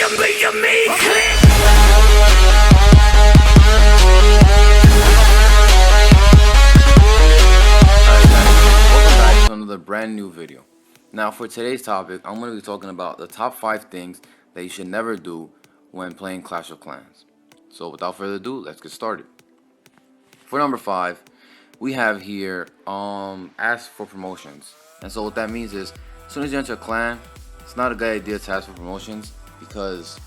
back to another brand new video. Now for today's topic, I'm going to be talking about the top 5 things that you should never do when playing Clash of Clans. So without further ado, let's get started. For number 5, we have here ask for promotions. And so what that means is, as soon as you enter a clan, it's not a good idea to ask for promotions, because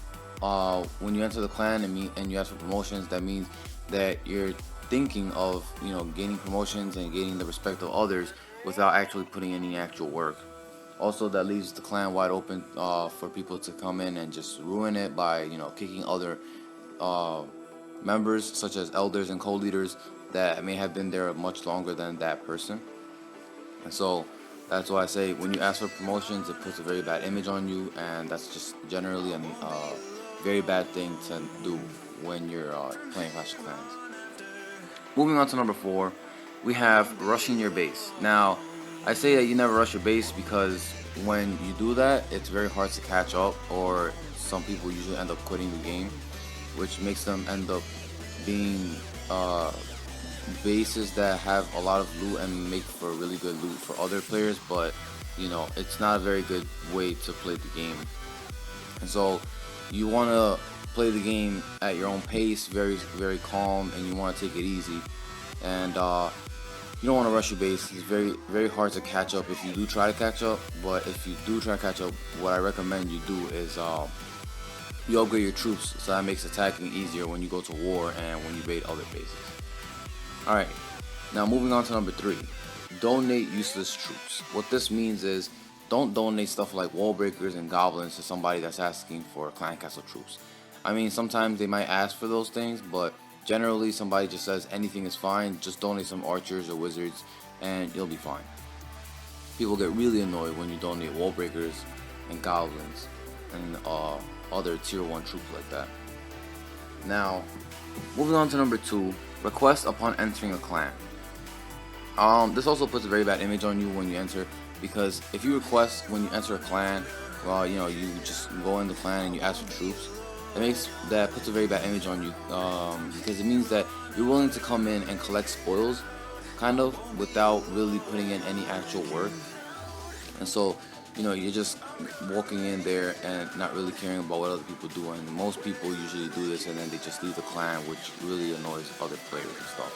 when you enter the clan and you ask for promotions, that means that you're thinking of, gaining promotions and gaining the respect of others without actually putting any actual work. Also, that leaves the clan wide open for people to come in and just ruin it by kicking other members, such as elders and co-leaders that may have been there much longer than that person. And so that's why I say, when you ask for promotions, it puts a very bad image on you, and that's just generally a very bad thing to do when you're playing Clash of Clans. Moving on to number 4, we have rushing your base. Now, I say that you never rush your base because when you do that, it's very hard to catch up, or some people usually end up quitting the game, which makes them end up being bases that have a lot of loot and make for really good loot for other players, but it's not a very good way to play the game. And so you want to play the game at your own pace, very, very calm, and you want to take it easy. And you don't want to rush your base. It's very, very hard to catch up if you do try to catch up. But if you do try to catch up, what I recommend you do is you upgrade your troops, so that makes attacking easier when you go to war and when you raid other bases. Alright, now moving on to number 3, donate useless troops. What this means is, don't donate stuff like wall breakers and goblins to somebody that's asking for clan castle troops. I mean, sometimes they might ask for those things, but generally somebody just says anything is fine, just donate some archers or wizards and you'll be fine. People get really annoyed when you donate wall breakers and goblins and other tier 1 troops like that. Now, moving on to number 2, request upon entering a clan. This also puts a very bad image on you when you enter, because if you request when you enter a clan, well, you just go in the clan and you ask for troops, that puts a very bad image on you, because it means that you're willing to come in and collect spoils, kind of, without really putting in any actual work. And so you're just walking in there and not really caring about what other people do, and most people usually do this and then they just leave the clan, which really annoys other players and stuff.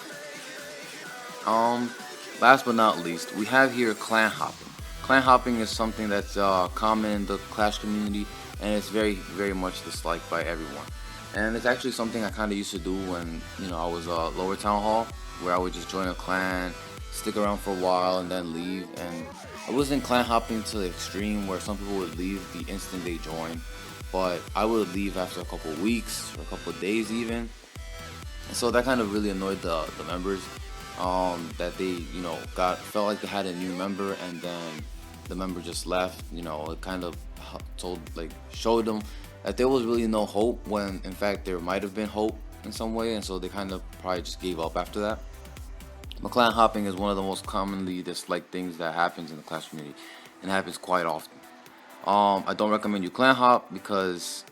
Last but not least, we have here clan hopping. Clan hopping is something that's common in the Clash community, and it's very, very much disliked by everyone. And it's actually something I kind of used to do when I was lower town hall, where I would just join a clan, stick around for a while, and then leave. And I wasn't clan hopping to the extreme where some people would leave the instant they join, but I would leave after a couple of weeks or a couple of days even. And so that kind of really annoyed the members, that they felt like they had a new member and then the member just left. It kind of showed them that there was really no hope, when in fact there might have been hope in some way, and so they kind of probably just gave up after that. But clan hopping is one of the most commonly disliked things that happens in the Clash community, and happens quite often. I don't recommend you clan hop because,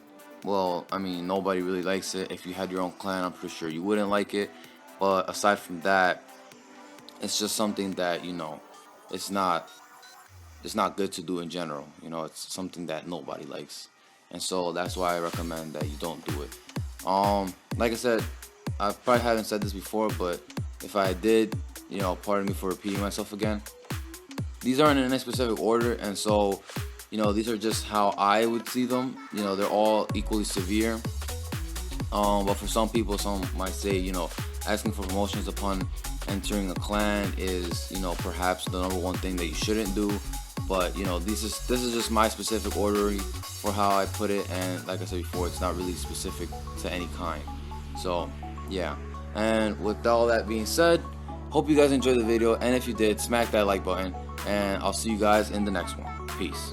well, I mean, nobody really likes it. If you had your own clan, I'm pretty sure you wouldn't like it. But aside from that, it's just something that it's not good to do in general. It's something that nobody likes, and so that's why I recommend that you don't do it. Like I said, I probably haven't said this before, but if I did, pardon me for repeating myself again. These aren't in any specific order, and so these are just how I would see them. They're all equally severe, but for some people, some might say asking for promotions upon entering a clan is perhaps the number 1 thing that you shouldn't do. But this is just my specific ordering for how I put it, and like I said before, it's not really specific to any kind. So yeah, and with all that being said, hope you guys enjoyed the video, and if you did, smack that like button, and I'll see you guys in the next one. Peace.